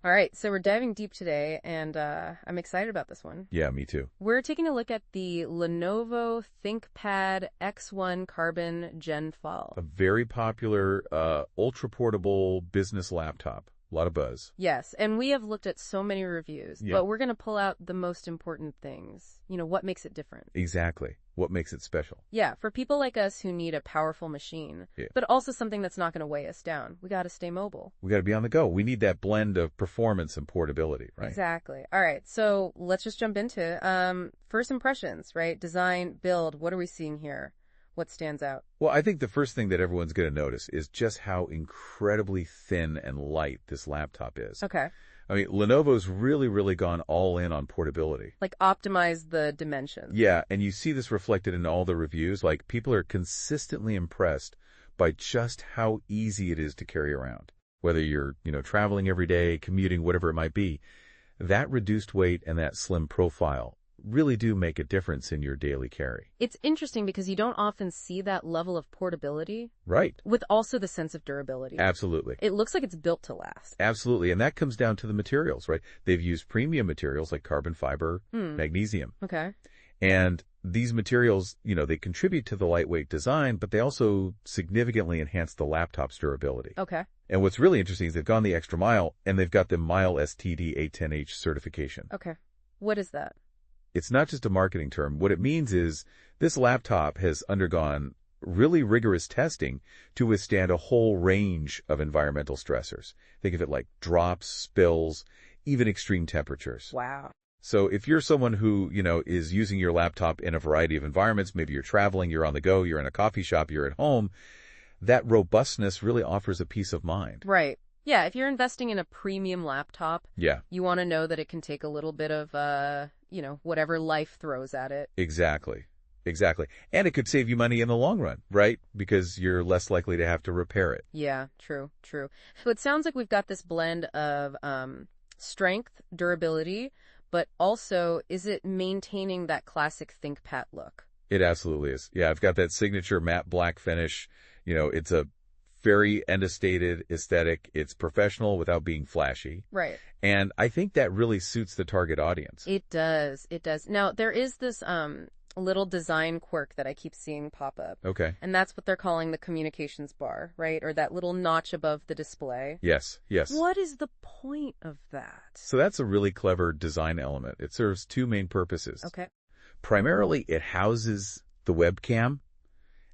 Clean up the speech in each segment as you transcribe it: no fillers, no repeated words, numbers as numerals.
All right, so we're diving deep today, and I'm excited about this one. Yeah, me too. We're taking a look at the Lenovo ThinkPad X1 Carbon Gen Fall. A very popular, ultra-portable business laptop. A lot of buzz. Yes, and we have looked at so many reviews, Yeah. but we're going to pull out the most important things. What makes it different. Exactly. What makes it special? Yeah, for people like us who need a powerful machine, but also something that's not going to weigh us down. We got to stay mobile. We got to be on the go. We need that blend of performance and portability, right? Exactly. All right, so let's just jump into it. First impressions, right? Design, build, what are we seeing here? What stands out? Well, I think the first thing that everyone's going to notice is just how incredibly thin and light this laptop is. Okay. I mean, Lenovo's really gone all in on portability. Like optimize the dimensions. Yeah, and you see this reflected in all the reviews. Like, people are consistently impressed by just how easy it is to carry around. Whether you're, traveling every day, commuting, whatever it might be, that reduced weight and that slim profile really do make a difference in your daily carry. It's interesting because you don't often see that level of portability. Right. With also the sense of durability. Absolutely. It looks like it's built to last. Absolutely. And that comes down to the materials, right? They've used premium materials like carbon fiber, magnesium. Okay. And these materials, they contribute to the lightweight design, but they also significantly enhance the laptop's durability. Okay. And what's really interesting is they've gone the extra mile, and they've got the Mile STD A10H certification. Okay. What is that? It's not just a marketing term. What it means is this laptop has undergone really rigorous testing to withstand a whole range of environmental stressors. Think of it like drops, spills, even extreme temperatures. Wow. So if you're someone who, is using your laptop in a variety of environments, maybe you're traveling, you're on the go, you're in a coffee shop, you're at home, that robustness really offers a peace of mind. Right. Yeah, if you're investing in a premium laptop, you want to know that it can take a little bit of, whatever life throws at it. Exactly. And it could save you money in the long run, right? Because you're less likely to have to repair it. Yeah, true. So it sounds like we've got this blend of strength, durability, but also is it maintaining that classic ThinkPad look? It absolutely is. Yeah, I've got that signature matte black finish. It's a very end-stated aesthetic. It's professional without being flashy. Right. And I think that really suits the target audience. It does. Now, there is this little design quirk that I keep seeing pop up. Okay. And that's what they're calling the communications bar, right? Or that little notch above the display. Yes. What is the point of that? So that's a really clever design element. It serves two main purposes. Okay. Primarily, it houses the webcam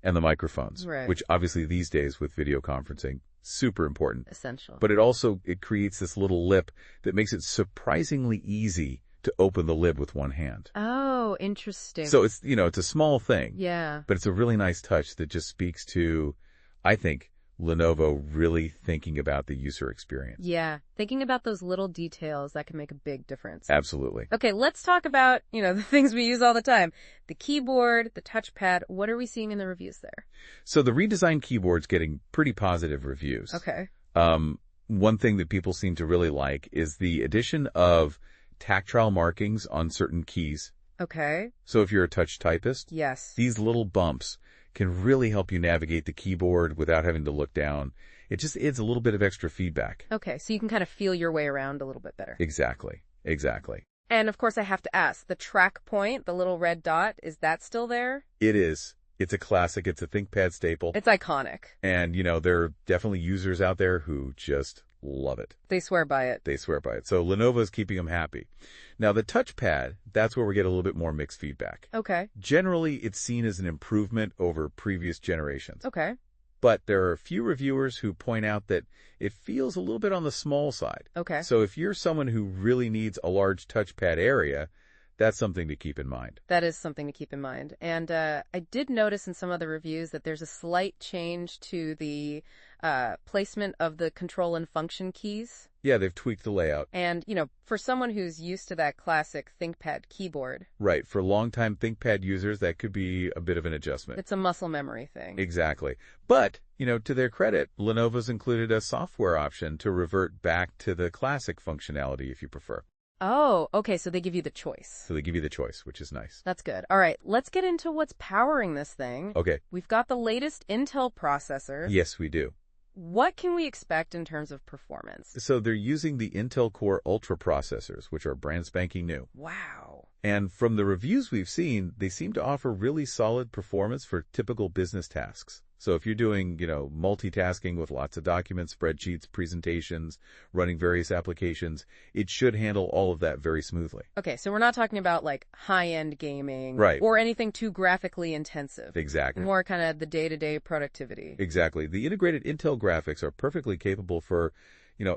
and the microphones, right, which obviously these days with video conferencing, super important. Essential. But it creates this little lip that makes it surprisingly easy to open the lid with one hand. Oh, interesting. So it's, it's a small thing. Yeah. But it's a really nice touch that just speaks to, I think, Lenovo really thinking about the user experience. Yeah. Thinking about those little details that can make a big difference. Absolutely. Okay, let's talk about, the things we use all the time. The keyboard, the touchpad. What are we seeing in the reviews there? So the redesigned keyboard's getting pretty positive reviews. Okay. One thing that people seem to really like is the addition of tactile markings on certain keys. Okay. So if you're a touch typist, yes, these little bumps can really help you navigate the keyboard without having to look down. It just adds a little bit of extra feedback. Okay, so you can kind of feel your way around a little bit better. Exactly. And of course I have to ask, the track point, the little red dot, is that still there? It is. It's a classic. It's a ThinkPad staple. It's iconic. And, there are definitely users out there who just love it. They swear by it. So Lenovo's keeping them happy. Now, the touchpad, that's where we get a little bit more mixed feedback. Okay. Generally, it's seen as an improvement over previous generations. Okay. But there are a few reviewers who point out that it feels a little bit on the small side. Okay. So if you're someone who really needs a large touchpad area, that's something to keep in mind. That is something to keep in mind. And I did notice in some of the reviews that there's a slight change to the placement of the control and function keys. Yeah, they've tweaked the layout. And, for someone who's used to that classic ThinkPad keyboard. Right. For longtime ThinkPad users, that could be a bit of an adjustment. It's a muscle memory thing. Exactly. But, to their credit, Lenovo's included a software option to revert back to the classic functionality if you prefer. Oh, okay, so they give you the choice. So they give you the choice, which is nice. That's good. All right, let's get into what's powering this thing. Okay. We've got the latest Intel processor. Yes, we do. What can we expect in terms of performance? So they're using the Intel Core Ultra processors, which are brand spanking new. Wow. And from the reviews we've seen, they seem to offer really solid performance for typical business tasks. So if you're doing, multitasking with lots of documents, spreadsheets, presentations, running various applications, it should handle all of that very smoothly. Okay, so we're not talking about like high-end gaming Right. or anything too graphically intensive. Exactly. More kind of the day-to-day productivity. Exactly. The integrated Intel graphics are perfectly capable for,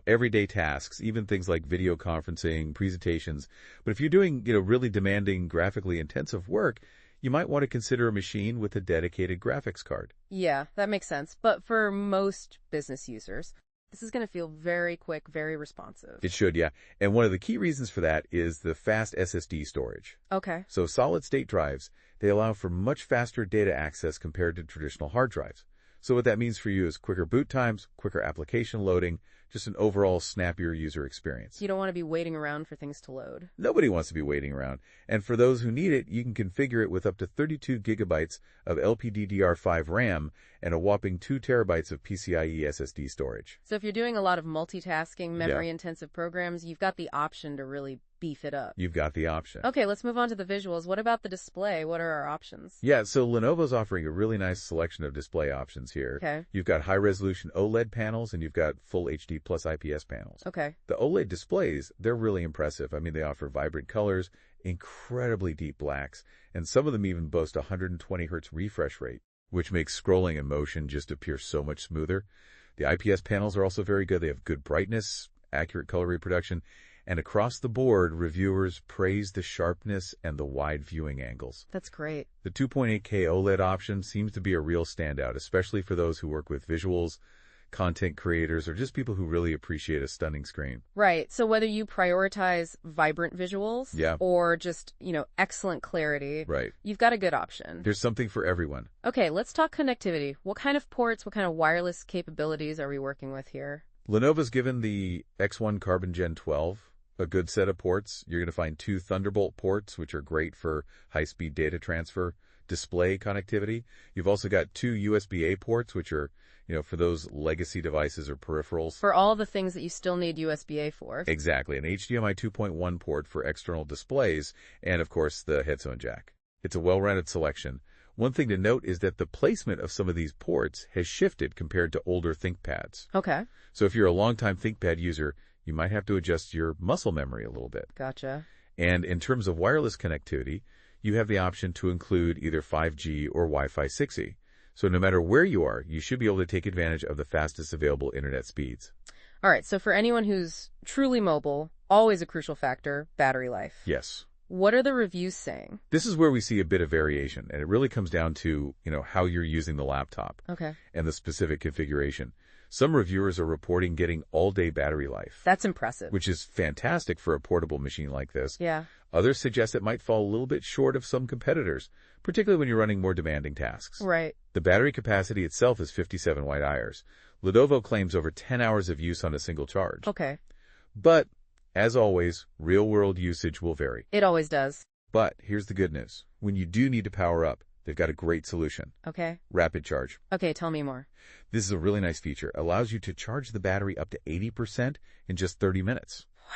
everyday tasks, even things like video conferencing, presentations. But if you're doing, really demanding, graphically intensive work, you might want to consider a machine with a dedicated graphics card. Yeah, that makes sense. But for most business users, this is going to feel very quick, very responsive. It should, yeah. And one of the key reasons for that is the fast SSD storage. Okay. So solid-state drives, they allow for much faster data access compared to traditional hard drives. So what that means for you is quicker boot times, quicker application loading, just an overall snappier user experience. You don't want to be waiting around for things to load. Nobody wants to be waiting around. And for those who need it, you can configure it with up to 32 gigabytes of LPDDR5 RAM and a whopping 2 terabytes of PCIe SSD storage. So if you're doing a lot of multitasking, memory-intensive programs, you've got the option to really beef it up. You've got the option. Okay, let's move on to the visuals. What about the display? What are our options? Yeah, so Lenovo's offering a really nice selection of display options here. Okay. You've got high-resolution OLED panels, and you've got full HD plus IPS panels. Okay. The OLED displays, they're really impressive. I mean, they offer vibrant colors, incredibly deep blacks, and some of them even boast a 120 hertz refresh rate, which makes scrolling and motion just appear so much smoother. The IPS panels are also very good. They have good brightness, accurate color reproduction, and across the board, reviewers praise the sharpness and the wide viewing angles. That's great. The 2.8K OLED option seems to be a real standout, especially for those who work with visuals, content creators, or just people who really appreciate a stunning screen. Right. So whether you prioritize vibrant visuals or just, excellent clarity, Right. you've got a good option. There's something for everyone. Okay, let's talk connectivity. What kind of ports, what kind of wireless capabilities are we working with here? Lenovo's given the X1 Carbon Gen 12 a good set of ports. You're going to find 2 Thunderbolt ports, which are great for high-speed data transfer, display connectivity. You've also got 2 USB-A ports, which are, for those legacy devices or peripherals. For all the things that you still need USB-A for. Exactly. An HDMI 2.1 port for external displays, and of course, the headphone jack. It's a well-rounded selection. One thing to note is that the placement of some of these ports has shifted compared to older ThinkPads. Okay. So if you're a longtime ThinkPad user, you might have to adjust your muscle memory a little bit. Gotcha. And in terms of wireless connectivity, you have the option to include either 5G or Wi-Fi 6E. So no matter where you are, you should be able to take advantage of the fastest available internet speeds. All right, so for anyone who's truly mobile, always a crucial factor, battery life. Yes. What are the reviews saying? This is where we see a bit of variation, and it really comes down to, how you're using the laptop. Okay. And the specific configuration. Some reviewers are reporting getting all-day battery life. That's impressive. Which is fantastic for a portable machine like this. Yeah. Others suggest it might fall a little bit short of some competitors, particularly when you're running more demanding tasks. Right. The battery capacity itself is 57 watt-hours. Lenovo claims over 10 hours of use on a single charge. Okay. But, as always, real-world usage will vary. It always does. But here's the good news. When you do need to power up, they've got a great solution. Okay. Rapid charge. Okay, tell me more. This is a really nice feature. Allows you to charge the battery up to 80% in just 30 minutes. Wow.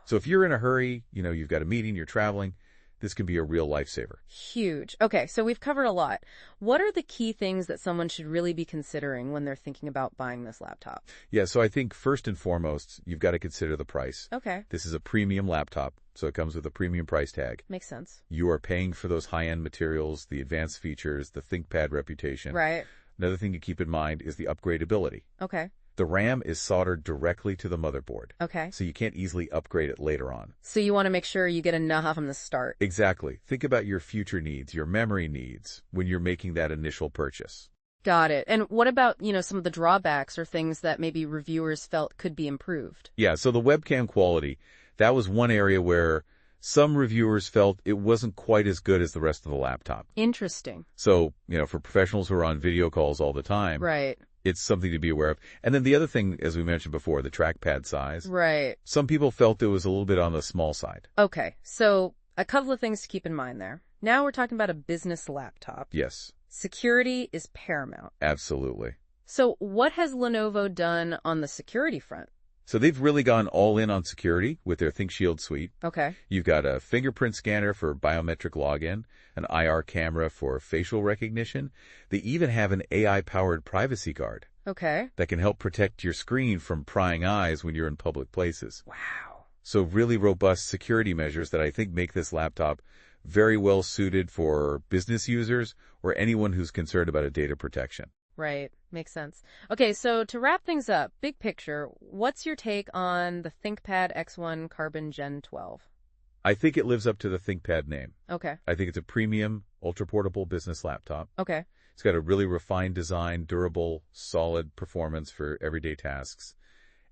So if you're in a hurry, you've got a meeting, you're traveling, this can be a real lifesaver. Huge. Okay, so we've covered a lot. What are the key things that someone should really be considering when they're thinking about buying this laptop? Yeah, so I think first and foremost, you've got to consider the price. Okay. This is a premium laptop, so it comes with a premium price tag. Makes sense. You are paying for those high-end materials, the advanced features, the ThinkPad reputation. Right. Another thing to keep in mind is the upgradability. Okay. The RAM is soldered directly to the motherboard. Okay. So you can't easily upgrade it later on. So you want to make sure you get enough from the start. Exactly. Think about your future needs, your memory needs, when you're making that initial purchase. Got it. And what about, some of the drawbacks or things that maybe reviewers felt could be improved? Yeah, so the webcam quality, that was one area where some reviewers felt it wasn't quite as good as the rest of the laptop. Interesting. So, for professionals who are on video calls all the time, right, it's something to be aware of. And then the other thing, as we mentioned before, the trackpad size. Right. Some people felt it was a little bit on the small side. Okay, so a couple of things to keep in mind there. Now we're talking about a business laptop. Yes. Security is paramount. Absolutely. So what has Lenovo done on the security front? So they've really gone all in on security with their ThinkShield suite. Okay. You've got a fingerprint scanner for biometric login, an IR camera for facial recognition. They even have an AI-powered privacy guard Okay. that can help protect your screen from prying eyes when you're in public places. Wow. So really robust security measures that I think make this laptop very well suited for business users or anyone who's concerned about data protection. Right. Makes sense. Okay, so to wrap things up, big picture, what's your take on the ThinkPad X1 Carbon Gen 12? I think it lives up to the ThinkPad name. Okay. I think it's a premium, ultra-portable business laptop. Okay. It's got a really refined design, durable, solid performance for everyday tasks.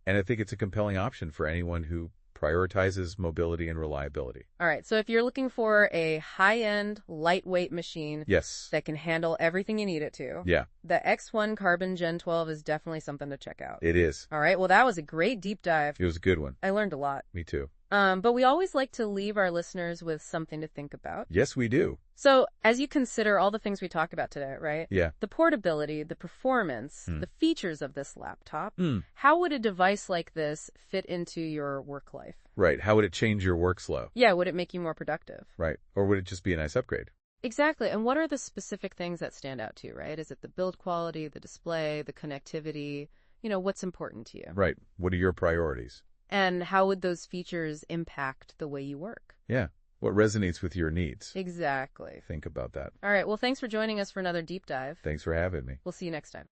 And I think it's a compelling option for anyone who prioritizes mobility and reliability. All right, so if you're looking for a high-end, lightweight machine Yes. that can handle everything you need it to, Yeah, the X1 Carbon Gen 12 is definitely something to check out. it is. All right, well, that was a great deep dive. It was a good one. I learned a lot. Me too. But we always like to leave our listeners with something to think about. Yes, we do. So as you consider all the things we talked about today, right? Yeah. The portability, the performance, the features of this laptop, Mm. how would a device like this fit into your work life? Right. How would it change your workflow? Yeah, would it make you more productive? Right. Or would it just be a nice upgrade? Exactly. And what are the specific things that stand out to you, right? Is it the build quality, the display, the connectivity? What's important to you? Right. What are your priorities? And how would those features impact the way you work? Yeah. What resonates with your needs? Exactly. Think about that. All right. Well, thanks for joining us for another deep dive. Thanks for having me. We'll see you next time.